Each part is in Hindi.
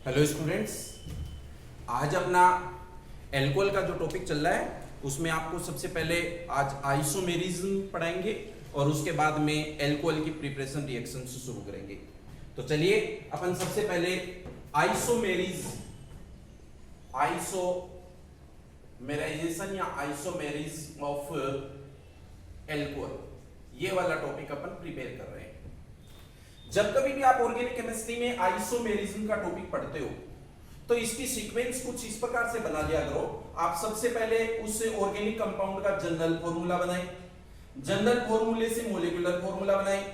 हेलो स्टूडेंट्स, आज अपना एल्कोहल का जो टॉपिक चल रहा है उसमें आपको सबसे पहले आज आइसोमेरिज्म पढ़ाएंगे और उसके बाद में एल्कोहल की प्रिपरेशन रिएक्शन से शुरू करेंगे। तो चलिए अपन सबसे पहले आइसोमेराइजेशन या आइसोमेरिज्म ऑफ एल्कोहल ये वाला टॉपिक अपन प्रिपेयर कर रहे हैं। जब कभी भी आप ऑर्गेनिक केमिस्ट्री में आइसोमेरिज्म का टॉपिक पढ़ते हो तो इसकी सीक्वेंस कुछ इस प्रकार से बना लिया करो। आप सबसे पहले उस ऑर्गेनिक कंपाउंड का जनरल फॉर्मूला बनाएं, जनरल फॉर्मूले से मॉलिक्यूलर फॉर्मूला बनाएं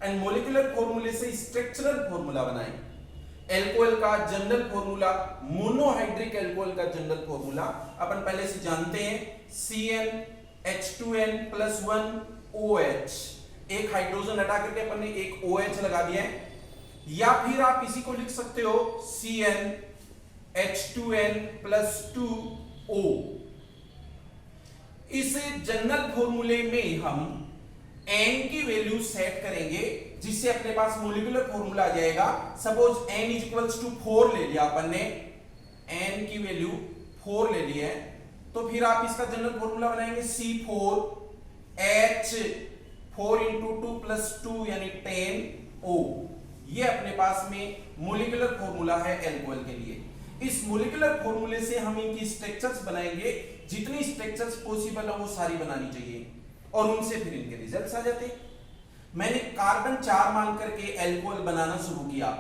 एंड मॉलिक्यूलर फॉर्मूले से स्ट्रक्चरल फॉर्मूला बनाएं। एल्कोहल का जनरल फॉर्मूला, मोनोहाइड्रिक एल्कोहल का जनरल फॉर्मूला अपन पहले से जानते हैं, CnH2n+1OH। एक हाइड्रोजन हटा करके अपन ने एक OH लगा दिया है, या फिर आप इसी को लिख सकते हो CnH2n+2O। इस जनरल फॉर्मूले में हम n की वैल्यू सेट करेंगे जिससे अपने पास मॉलिक्यूलर फॉर्मूला आ जाएगा। सपोज n = 4 ले लिया अपन ने, n की वैल्यू 4 ले ली है, तो फिर आप इसका जनरल फॉर्मूला बनाएंगे C4H4 × 2 + 2 यानी 10O। ये अपने पास में मॉलिक्यूलर फॉर्मूला है एल्कोहल के लिए। इस मॉलिक्यूलर फॉर्मूले से हम इनकी स्ट्रक्चर्स बनाएंगे, जितनी स्ट्रक्चर्स पॉसिबल है वो सारी बनानी चाहिए और उनसे फिर इनके रिजल्ट्स आ जाते हैं। मैंने कार्बन 4 मान करके एल्कोहल बनाना शुरू किया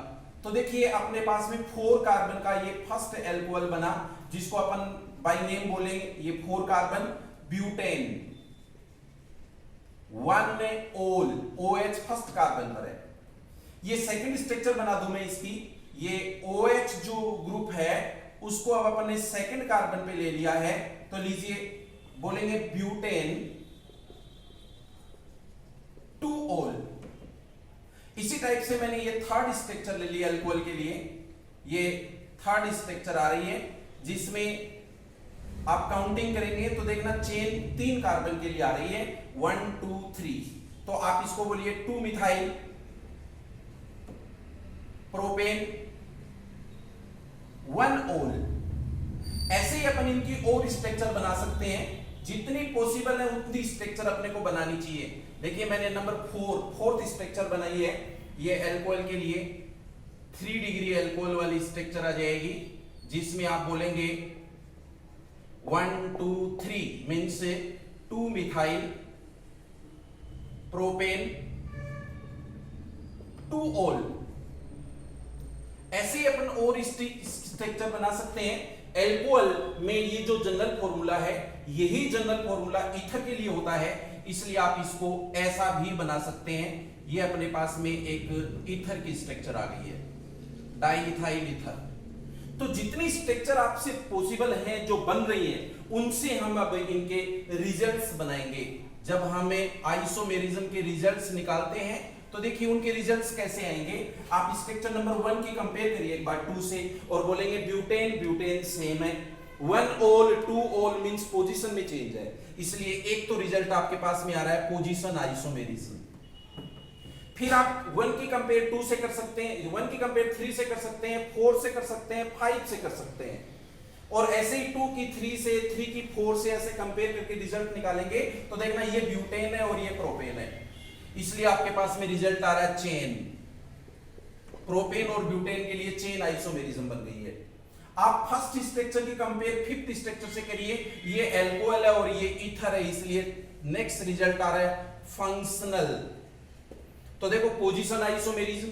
तो देखिए अपने पास में 4 कार्बन का ये फर्स्ट एल्कोहल बना, जिसको अपन बाय नेम बोलेंगे ये 4 carbon butane 1-ol OH first carbon पर है। ये सेकंड स्ट्रक्चर बना दूं मैं इसकी, ये OH जो ग्रुप है उसको अब अपन ने सेकंड कार्बन पे ले लिया है, तो लीजिए बोलेंगे ब्यूटेन 2-ol। इसी टाइप से मैंने ये थर्ड स्ट्रक्चर ले लिया अल्कोहल के लिए, ये थर्ड स्ट्रक्चर आ रही है जिसमें आप काउंटिंग करेंगे तो देखना चेन 3 कार्बन के लिए आ रही है 1 2 3। तो आप इसको बोलिए 2 मिथाइल प्रोपेन 1-ol। ऐसे ही अपन इनकी और स्ट्रक्चर बना सकते हैं, जितनी पॉसिबल है उतनी स्ट्रक्चर अपने को बनानी चाहिए। देखिए मैंने नंबर 4th स्ट्रक्चर बनाई है, ये एल्कोहल के लिए 3 डिग्री एल्कोहल वाली स्ट्रक्चर आ जाएगी, जिसमें आप बोलेंगे 1 2 3 मीन्स 2 मिथाइल प्रोपेन 2-ol। ऐसे ही अपन और स्ट्रक्चर बना सकते हैं। एल्कोहल में ये जो जनरल फॉर्मूला है यही जनरल फॉर्मूला ईथर के लिए होता है, इसलिए आप इसको ऐसा भी बना सकते हैं। ये अपने पास में एक ईथर की स्ट्रक्चर आ गई है, डाइइथाइल ईथर। तो जितनी स्ट्रक्चर आपसे पॉसिबल है जो बन रही है उनसे हम अब इनके रिजल्ट्स बनाएंगे। जब हमें आइसोमेरिज्म के रिजल्ट्स निकालते हैं तो देखिए उनके रिजल्ट्स कैसे आएंगे। आप स्ट्रक्चर नंबर 1 की कंपेयर करिए एक बार 2 से और बोलेंगे ब्यूटेन सेम है, 1-ol 2-ol मींस पोजीशन में चेंज है, इसलिए एक तो रिजल्ट आपके पास में आ रहा है पोजीशन आइसोमेरिज्म। फिर आप 1 की कंपेयर 2 से कर सकते हैं, 1 की कंपेयर 3 से कर सकते हैं, 4 से कर सकते हैं, 5 से कर सकते हैं, और ऐसे ही 2 की 3 से, 3 की 4 से ऐसे कंपेयर करके रिजल्ट निकालेंगे तो देखना ये ब्यूटेन है और ये प्रोपेन है, इसलिए आपके पास में रिजल्ट आ रहा है चेन। प्रोपेन और ब्यूटेन के लिए चेन आइसोमेरिज्म बन गई है। आप फर्स्ट स्ट्रक्चर की कंपेयर 5th स्ट्रक्चर से करिए, ये एल्कोहल है और ये ईथर है, इसलिए नेक्स्ट रिजल्ट आ रहा है फंक्शनल। तो देखो position isomerism,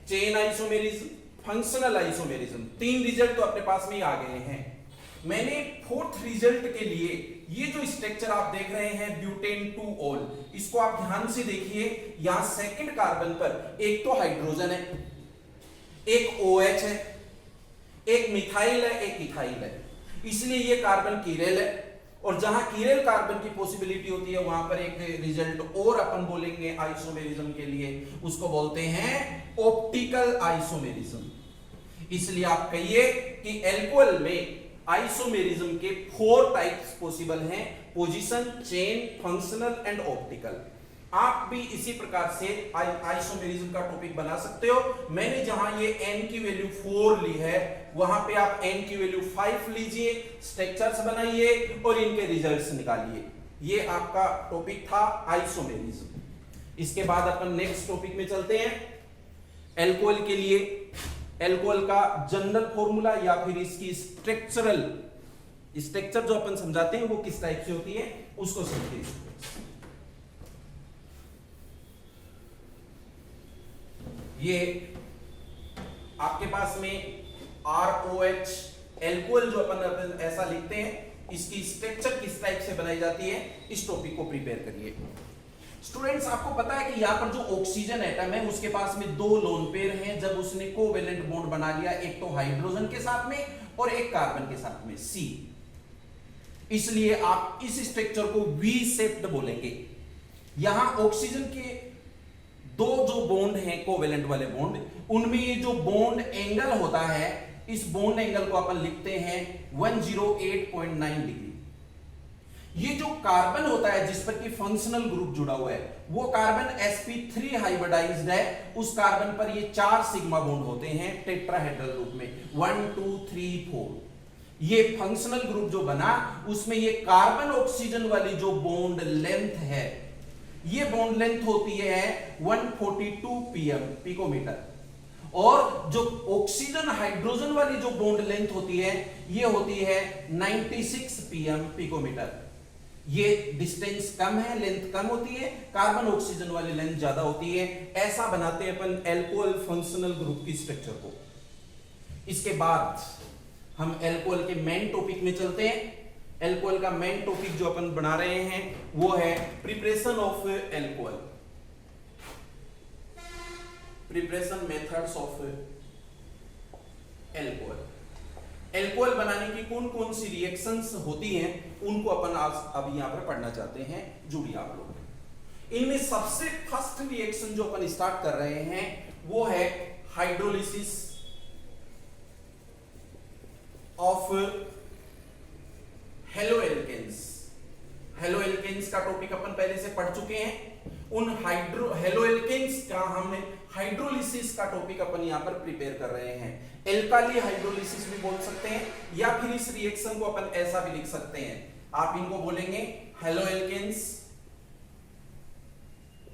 chain isomerism, functional isomerism, 3 result तो अपने पास में ही आ गए हैं। मैंने 4th रिजल्ट के लिए ये जो स्ट्रक्चर आप देख रहे हैं ब्यूटेन 2-ol, इसको आप ध्यान से देखिए। यहां सेकंड कार्बन पर एक तो हाइड्रोजन है, एक OH है, एक मिथाइल है, एक इथाइल है, इसलिए ये कार्बन कीरेल है। और जहां कीरेल कार्बन की पॉसिबिलिटी होती है वहां पर एक रिजल्ट और अपन बोलेंगे आइसोमेरिज्म के लिए, उसको बोलते हैं ऑप्टिकल आइसोमेरिज्म। इसलिए आप कहिए कि एल्कोहल में आइसोमेरिज्म के 4 टाइप्स पॉसिबल हैं, position, chain, functional and optical. आप भी इसी प्रकार से आइसोमेरिज्म का टॉपिक बना सकते हो। मैंने जहां ये n की वैल्यू 4 ली है, वहां पे आप n की वैल्यू 5 लीजिए, स्ट्रक्चर्स बनाइए और इनके रिजल्ट्स निकालिए। ये आपका टॉपिक था आइसोमेरिज्म। इसके बाद अपन नेक्स्ट टॉपिक में चलते हैं। एल्कोहल के लिए एल्कोहल का जनरल फॉर्मूला या फिर इसकी स्ट्रक्चर जो अपन समझाते हैं वो किस टाइप से होती है उसको समझिए। ये आपके पास में ROH एल्कोहल जो अपन ऐसा लिखते हैं, इसकी स्ट्रक्चर किस टाइप से बनाई जाती है, इस टॉपिक को प्रिपेयर करिए। स्टूडेंट्स, आपको पता है कि यहां पर जो ऑक्सीजन एटम है उसके पास में 2 लोन पेयर हैं। जब उसने कोवेलेंट बॉन्ड बना लिया, एक तो हाइड्रोजन के साथ में और एक कार्बन के साथ में C, इसलिए आप इस स्ट्रक्चर को V शेप्ड बोलेंगे। यहां ऑक्सीजन के 2 जो बॉन्ड हैं कोवेलेंट वाले बॉन्ड, उनमें ये जो बॉन्ड एंगल होता है, इस बॉन्ड एंगल को अपन लिखते हैं 108.9 डिग्री। ये जो कार्बन होता है जिस पर कि फंक्शनल ग्रुप जुड़ा हुआ है, वो कार्बन sp3 हाइब्रिडाइज्ड है। उस कार्बन पर ये 4 सिग्मा बॉन्ड होते हैं टेट्राहेड्रल रूप में, 1 2 3 4। ये फंक्शनल ग्रुप जो बना, उसमें ये कार्बन ऑक्सीजन वाली जो बॉन्ड लेंथ है, ये बॉन्ड लेंथ होती है 142 pm पिकोमीटर, और जो ऑक्सीजन हाइड्रोजन वाली जो बॉन्ड लेंथ होती है, ये होती है 96 pm पिकोमीटर। ये डिस्टेंस कम है, लेंथ कम होती है, कार्बन ऑक्सीजन वाली लेंथ ज्यादा होती है। ऐसा बनाते हैं अपन एल्कोहल फंक्शनल ग्रुप की स्ट्रक्चर को। इसके बाद हम एल्कोहल के मेन टॉपिक में चलते हैं। एल्कोहल का मेन टॉपिक जो अपन बना रहे हैं वो है preparation of alcohol, preparation methods of alcohol. Alcohol बनाने की कौन कौन सी रिएक्शंस होती हैं, उनको अपन आज अब यहां पर पढ़ना चाहते हैं। जुड़िए आप लोग। इनमें सबसे फर्स्ट रिएक्शन जो अपन स्टार्ट कर रहे हैं वो है हाइड्रोलिसिस ऑफ हेलोएल्केन्स। हेलोएल्केन्स का टॉपिक अपन पहले से पढ़ चुके हैं। उन हेलोएल्केन्स का हमने हाइड्रोलिसिस का टॉपिक अपन यहां पर प्रिपेयर कर रहे हैं। एल्काली हाइड्रोलिसिस भी बोल सकते हैं, या फिर इस रिएक्शन को अपन ऐसा भी लिख सकते हैं। आप इनको बोलेंगे हेलोएल्केन्स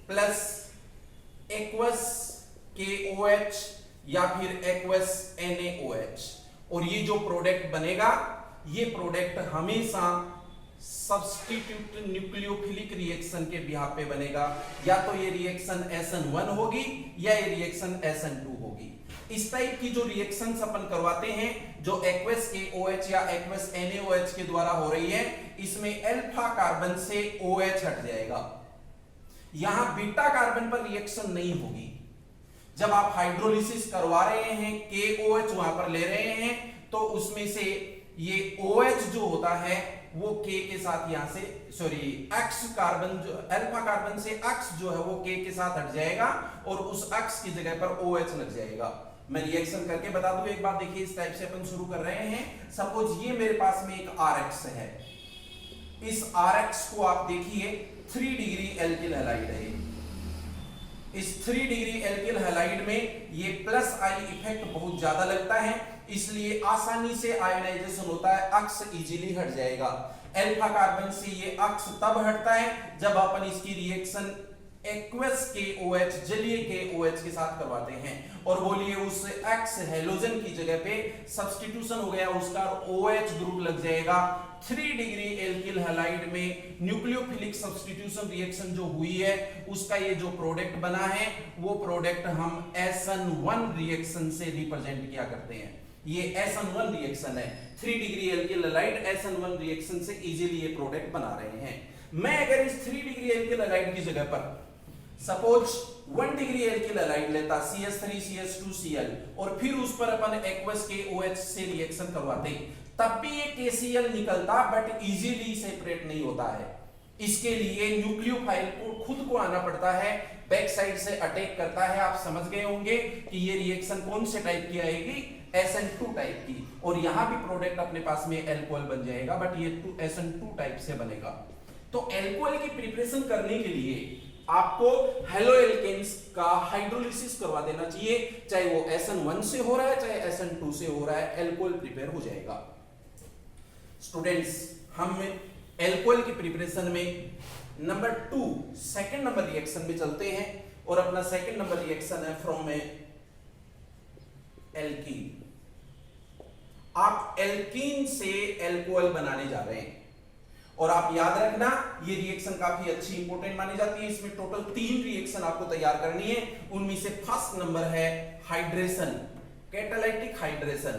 प्लस एक्वस KOH या फिर एक्वस NaOH। और ये जो प्रोडक्ट बनेगा, ये प्रोडक्ट हमेशा सब्स्टिट्यूट न्यूक्लियोफिलिक रिएक्शन के बिहाफ पे बनेगा। या तो ये रिएक्शन SN1 होगी या ये रिएक्शन SN2 होगी। इस टाइप की जो रिएक्शंस अपन करवाते हैं, जो एक्वस KOH या एक्वस NaOH के द्वारा हो रही है, इसमें अल्फा कार्बन से OH हट जाएगा। यहां बीटा कार्बन पर रिएक्शन नहीं होगी। जब आप हाइड्रोलिसिस करवा रहे हैं, KOH वहां पर ले रहे हैं, तो उसमें से ये OH जो होता है वो K के साथ यहां से X कार्बन जो अल्फा कार्बन से X जो है वो K के साथ हट जाएगा और उस X की जगह पर OH लग जाएगा। मैं रिएक्शन करके बता दूं एक बार, देखिए इस टाइप से अपन शुरू कर रहे हैं। सपोज ये मेरे पास में एक RX है, इस RX को आप देखिए 3 डिग्री एल्किल हैलाइड है। इस 3 डिग्री एल्किल हैलाइड में ये प्लस आई इफेक्ट बहुत ज्यादा लगता है, इसलिए आसानी से आयोनाइजेशन होता है, अक्स इजीली हट जाएगा। अल्फा कार्बन से ये अक्स तब हटता है जब अपन इसकी रिएक्शन एक्वस KOH जलीय KOH के साथ करवाते हैं, और बोलिए उस X हेलोजन की जगह पे सब्स्टिट्यूशन हो गया उसका, OH ग्रुप लग जाएगा। 3 डिग्री एल्किल हैलाइड में न्यूक्लियोफिलिक सब्स्टिट्यूशन रिएक्शन जो हुई है, उसका ये जो प्रोडक्ट बना है, वो प्रोडक्ट हम SN1 रिएक्शन से रिप्रेजेंट किया करते हैं। ये SN1 रिएक्शन है, 3 degree alkyl halide SN1 reaction से इजीली ये प्रोडक्ट बना रहे हैं। मैं अगर इस 3 डिग्री एल्किल हैलाइड की जगह पर सपोज 1 डिग्री एल्किल हैलाइड लेता, CH3CH2Cl, और फिर उस पर अपन एक्वस KOH से रिएक्शन करवाते, तब भी ये KCl निकलता, बट इजीली सेपरेट नहीं होता है। इसके लिए न्यूक्लियोफाइल को खुद को आना पड़ता है, बैक साइड से अटैक करता है। आप समझ गए होंगे कि ये रिएक्शन कौन से टाइप की आएगी, SN2 टाइप की, और यहां भी प्रोडक्ट अपने पास में एल्कोहल बन जाएगा, बट ये SN2 टाइप से बनेगा। तो एल्कोहल की प्रिपरेशन करने के लिए आपको हेलो एल्केन्स का हाइड्रोलिसिस करवा देना चाहिए, चाहे वो SN1 से हो रहा है चाहे SN2 से हो रहा है, एल्कोहल प्रिपेयर हो जाएगा। स्टूडेंट्स, हम एल्कोहल की प्रिपरेशन में नंबर 2 सेकंड नंबर रिएक्शन में चलते हैं और अपना सेकंड नंबर रिएक्शन है फ्रॉम एल्कीन। आप एल्कीन से एल्कोहल बनाने जा रहे हैं और आप याद रखना ये रिएक्शन काफी अच्छी इंपॉर्टेंट मानी जाती है। इसमें टोटल 3 रिएक्शन आपको तैयार करनी है, उनमें से फर्स्ट नंबर है hydration, catalytic hydration,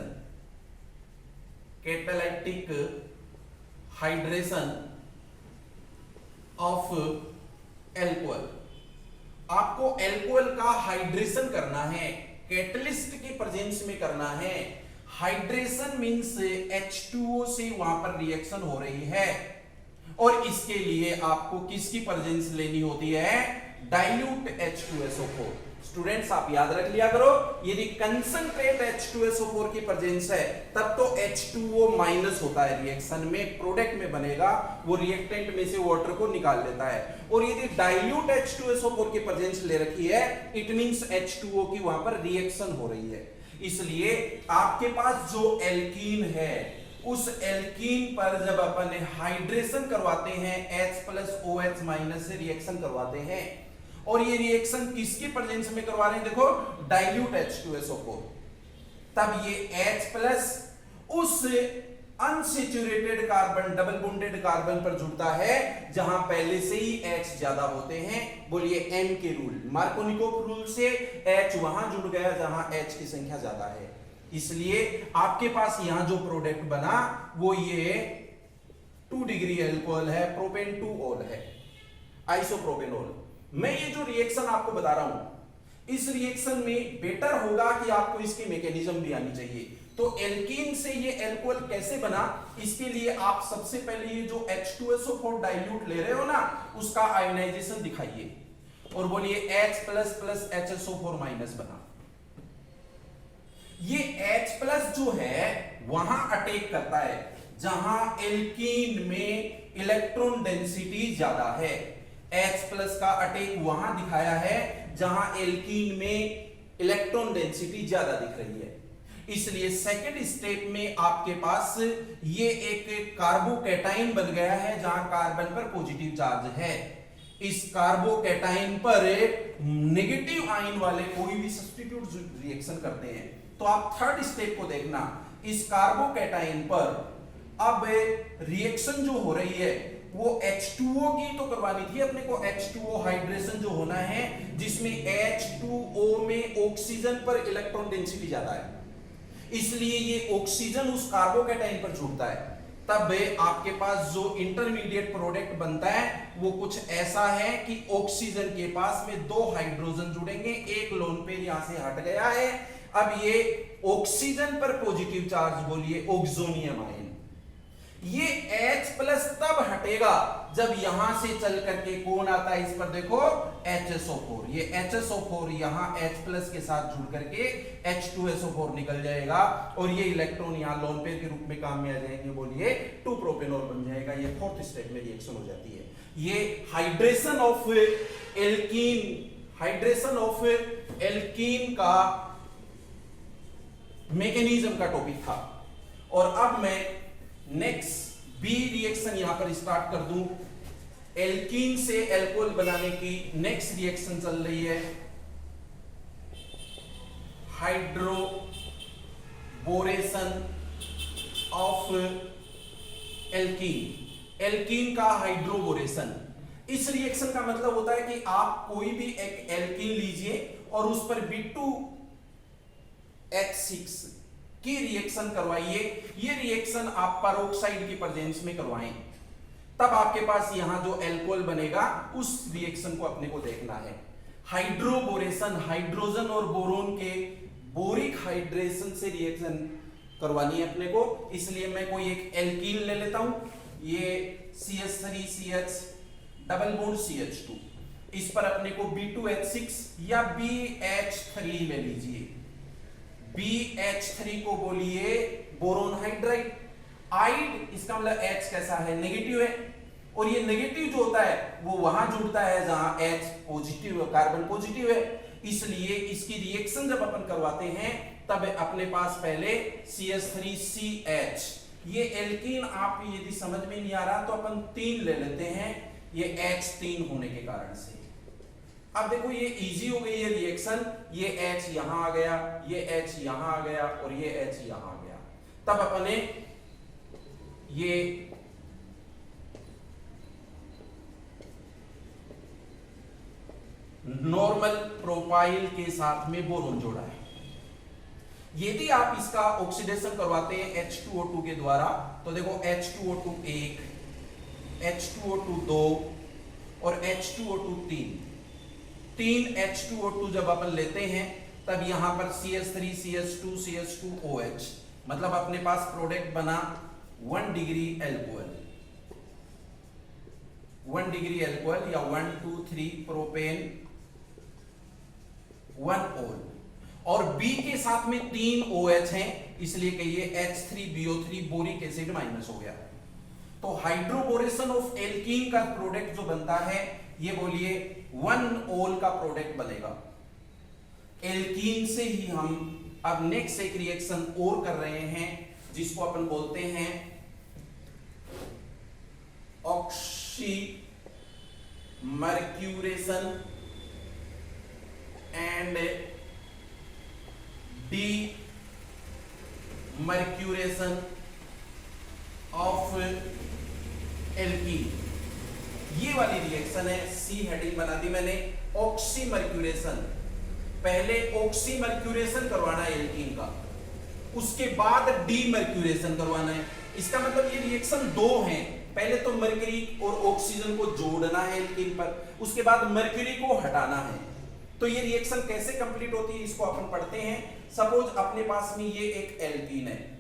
catalytic hydration of alcohol. आपको एल्कोहल का हाइड्रेशन करना है, कैटलिस्ट के प्रेजेंस में करना है। हाइड्रेशन मींस H2O से वहां पर रिएक्शन हो रही है और इसके लिए आपको किसकी प्रेजेंस लेनी होती है, डाइल्यूट H2SO4। स्टूडेंट्स, आप याद रख लिया करो, यदि कंसंट्रेट H2SO4 की प्रेजेंस है तब तो H2O माइनस होता है रिएक्शन में, प्रोडक्ट में बनेगा, वो रिएक्टेंट में से वाटर को निकाल लेता है। और यदि डाइल्यूट H2SO4 की प्रेजेंस ले रखी है, इट मींस H2O की वहां पर रिएक्शन हो रही है। इसलिए आपके पास जो एल्कीन है उस एल्कीन पर जब अपन हाइड्रेशन करवाते हैं H+OH- से रिएक्शन करवाते हैं और ये रिएक्शन किसके प्रेजेंस में करवा रहे हैं, देखो डाइल्यूट H2SO4, तब ये H+ उस unsaturated carbon double bonded carbon पर जुड़ता है जहां पहले से ही H ज्यादा होते हैं। बोलिए M के रूल, मार्कोनिकोव रूल से H वहां जुड़ गया जहां H की संख्या ज्यादा है। इसलिए आपके पास यहां जो प्रोडक्ट बना वो ये 2 डिग्री एल्कोहल है, प्रोपेन 2-ओल है, आइसोप्रोपेनॉल। मैं ये जो रिएक्शन आपको बता रहा हूं, इस रिएक्शन में बेटर होगा कि आपको इसकी मैकेनिज्म भी आनी चाहिए। तो एल्कीन से ये एल्कोहल कैसे बना, इसके लिए आप सबसे पहले ये जो H2SO4 डाइल्यूट ले रहे हो ना, उसका आयोनाइजेशन दिखाइए और बोलिए H++ HSO4- बना। ये H+ जो है वहां अटैक करता है जहां एल्कीन में इलेक्ट्रॉन डेंसिटी ज्यादा है। H+ का अटैक वहां दिखाया है जहां एल्कीन में इलेक्ट्रॉन डेंसिटी ज्यादा दिख रही है। इसलिए सेकंड स्टेप में आपके पास ये एक कार्बोकैटाइन बन गया है जहां कार्बन पर पॉजिटिव चार्ज है। इस कार्बोकैटाइन पर नेगेटिव आयन वाले कोई भी सब्स्टिट्यूट रिएक्शन करते हैं। तो आप थर्ड स्टेप को देखना, इस कार्बोकैटाइन पर अब रिएक्शन जो हो रही है वो H2O की तो करवानी थी अपने को, H2O हाइड्रेशन जो होना है जिसमें H2O में ऑक्सीजन पर इलेक्ट्रॉन डेंसिटी ज्यादा है, इसलिए ये ऑक्सीजन उस कार्बोकैटाइन पर जुड़ता है। तब आपके पास जो इंटरमीडिएट प्रोडक्ट बनता है वो कुछ ऐसा है कि ऑक्सीजन के पास में 2 हाइड्रोजन जुड़ेंगे, एक लोन पेयर यहां से हट गया है। अब ये ऑक्सीजन पर पॉजिटिव चार्ज, बोलिए ऑक्सोनियम आयन। ये H+ तब हटेगा जब यहां से चल करके कौन आता है, इस पर देखो HSO4। ये HSO4 यहां H+ के साथ जुड़ करके H2SO4 निकल जाएगा और ये इलेक्ट्रॉन यहां लोन पेयर के रूप में काम में आ जाएंगे, बोलिए 2-प्रोपेनॉल बन जाएगा। ये फोर्थ स्टेप में रिएक्शन हो जाती है। ये hydration of alkene, hydration of alkene का मैकेनिज्म का टॉपिक था। और अब मैं नेक्स्ट बी रिएक्शन यहां पर स्टार्ट कर दूं। एल्कीन से एल्कोहल बनाने की नेक्स्ट रिएक्शन चल रही है हाइड्रोबोरेशन ऑफ एल्कीन। एल्कीन का हाइड्रोबोरेशन, इस रिएक्शन का मतलब होता है कि आप कोई भी एक एल्कीन लीजिए और उस पर B2H6 की रिएक्शन करवाइए। ये रिएक्शन आप पेरोक्साइड की प्रेजेंस में करवाएं, तब आपके पास यहां जो एल्कोहल बनेगा उस रिएक्शन को अपने को देखना है। हाइड्रोबोरेशन, हाइड्रोजन और बोरोन के बोरिक हाइड्रेशन से रिएक्शन करवानी है अपने को। इसलिए मैं कोई एक एल्कीन ले लेता हूं, ये CH3CH डबल बॉन्ड CH2, इस पर अपने को B2H6 या BH3 ले लीजिए। BH3 को बोलिए बोरोन हाइड्राइड। आइड इसका मतलब H कैसा है, नेगेटिव है, और ये नेगेटिव जो होता है वो वहां जुड़ता है जहां H पॉजिटिव, कार्बन पॉजिटिव है। इसलिए इसकी रिएक्शन जब अपन करवाते हैं तब अपने पास पहले CH3CH, ये एल्कीन आप यदि समझ में नहीं आ रहा तो अपन 3 ले लेते हैं, ये H3 होने के कारण से। अब देखो ये इजी हो गई ये रिएक्शन, ये H यहां आ गया, ये H यहां आ गया और ये H यहां आ गया। तब अपने ये नॉर्मल प्रोपाइल के साथ में बोरोन जोड़ा है। यदि आप इसका ऑक्सीडेशन करवाते हैं H2O2 के द्वारा तो देखो H2O2 1, H2O2 2 और H2O2 तीन H2O2 जब अपन लेते हैं तब यहां पर CH3 CH2 CH2OH, मतलब अपने पास प्रोडक्ट बना 1 डिग्री एल्कोहल, 1 डिग्री एल्कोहल या 1 2 3 प्रोपेन 1 ओल, और B के साथ में 3 OH हैं, इसलिए कहिए H3BO3 बोरिक एसिड माइनस हो गया। तो हाइड्रोबोरेशन ऑफ एल्कीन का प्रोडक्ट जो बनता है ये बोलिए 1 ओल का प्रोडक्ट बनेगा। एल्कीन से ही हम अब नेक्स्ट एक रिएक्शन और कर रहे हैं जिसको अपन बोलते हैं oxymercuration and demercuration of alkene. ये वाली रिएक्शन है, सी हेडिंग बना दी मैंने, ऑक्सीमर्क्यूरेशन। पहले ऑक्सीमर्क्यूरेशन करवाना है एल्कीन का, उसके बाद डीमर्क्यूरेशन करवाना है। इसका मतलब ये रिएक्शन 2 हैं, पहले तो मर्क्यूरी और ऑक्सीजन को जोड़ना है एल्कीन पर, उसके बाद मर्क्यूरी को हटाना है। तो ये रिएक्शन कैसे कंप्लीट होती है इसको अपन पढ़ते हैं। सपोज अपने पास में ये एक एल्कीन है,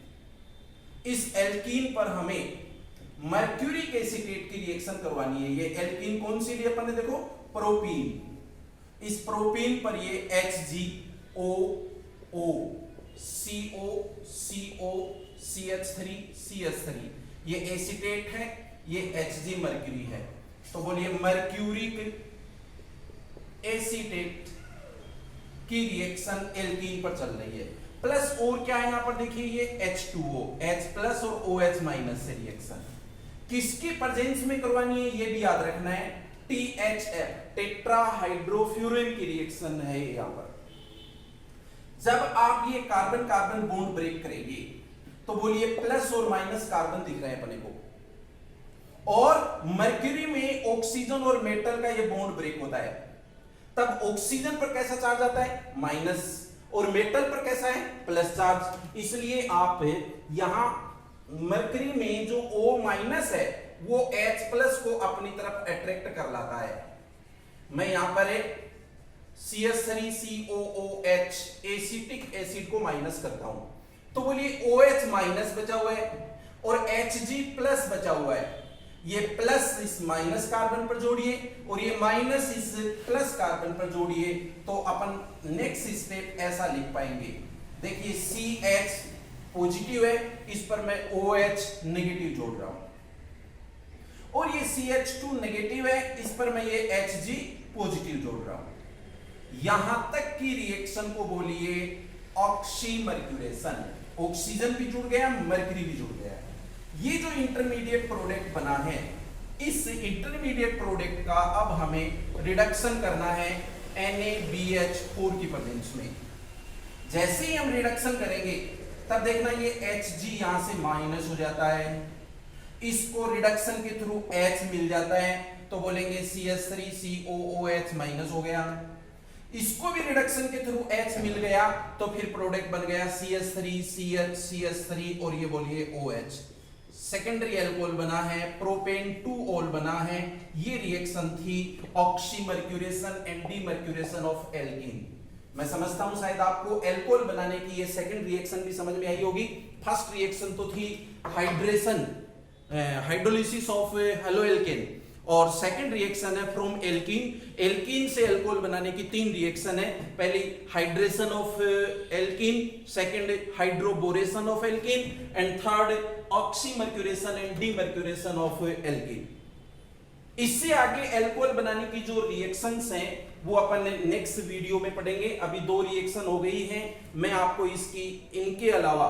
इस एल्कीन पर हमें मर्क्यूरिक एसीटेट की रिएक्शन करवानी है। ये एल्कीन कौन सी ली अपन ने, देखो प्रोपीन। इस प्रोपीन पर ये HgOO CO CO CH3 CH3 ये एसीटेट है, ये Hg मर्क्यूरी है। तो बोलिए मर्क्यूरिक एसीटेट की रिएक्शन एल्कीन पर चल रही है। प्लस और क्या है यहां पर देखिए, ये H2O, H प्लस और OH माइनस से रिएक्शन किसके प्रेजेंस में करवानी है ये भी याद रखना है, THF टेट्राहाइड्रोफ्यूरिन की रिएक्शन है यहां पर। जब आप ये कार्बन कार्बन बॉन्ड ब्रेक करेंगे तो बोलिए प्लस और माइनस कार्बन दिख रहे हैं अपने को, और मर्क्यूरी में ऑक्सीजन और मेटल का ये बॉन्ड ब्रेक होता है, तब ऑक्सीजन पर कैसा चार्ज आता है, माइनस, और मेटल पर कैसा है, प्लस चार्ज। इसलिए आप यहां मर्क्यूरी में जो O माइनस है वो H प्लस को अपनी तरफ अट्रैक्ट कर लाता है। मैं यहां पर CH3COOH एसिटिक एसिड को माइनस करता हूं, तो बोलिए OH माइनस बचा हुआ है और Hg प्लस बचा हुआ है। ये प्लस इस माइनस कार्बन पर जोड़िए और ये माइनस इस प्लस कार्बन पर जोड़िए, तो अपन नेक्स्ट स्टेप ऐसा लिख पाएंगे। देखिए CH पॉजिटिव है, इस पर मैं OH नेगेटिव जोड़ रहा हूं, और ये CH2 नेगेटिव है, इस पर मैं ये Hg पॉजिटिव जोड़ रहा हूं। यहां तक की रिएक्शन को बोलिए ऑक्सीमर्क्यूरेशन। ऑक्सीजन भी जुड़ गया, मर्क्यूरी भी जुड़ गया। ये जो इंटरमीडिएट प्रोडक्ट बना है, इस इंटरमीडिएट प्रोडक्ट का अब हमें रिडक्शन करना है NaBH4 की प्रेजेंस में। जैसे ही हम रिडक्शन करेंगे तब देखना ये Hg यहां से माइनस हो जाता है, इसको रिडक्शन के थ्रू H मिल जाता है, तो बोलेंगे CH3COOH माइनस हो गया। इसको भी रिडक्शन के थ्रू H मिल गया, तो फिर प्रोडक्ट बन गया CH3CH3 और ये बोलिए OH। सेकेंडरी एल्कोहल बना है, प्रोपेन 2 ओल बना है। ये रिएक्शन थी oxymercuration and demercuration of alkene. मैं समझता हूं शायद आपको एल्कोहल बनाने की ये सेकंड रिएक्शन भी समझ में आई होगी। फर्स्ट रिएक्शन तो थी हाइड्रेशन, हाइड्रोलिसिस ऑफ हेलोएल्केन, और सेकंड रिएक्शन है फ्रॉम एल्कीन। एल्कीन से एल्कोहल बनाने की 3 रिएक्शन है, पहली hydration of alkene, second hydroboration of alkene, and third oxymercuration and demercuration of alkene. इससे आगे एल्कोहल बनाने की जो रिएक्शंस हैं वो अपन नेक्स्ट वीडियो में पढ़ेंगे। अभी 2 रिएक्शन हो गई हैं, मैं आपको इसकी इनके अलावा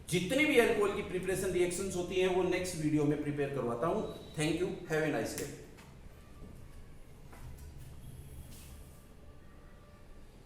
जितनी भी एल्कोहल की प्रिपरेशन रिएक्शंस होती हैं वो नेक्स्ट वीडियो में प्रिपेयर करवाता हूं। Thank you, have a nice day.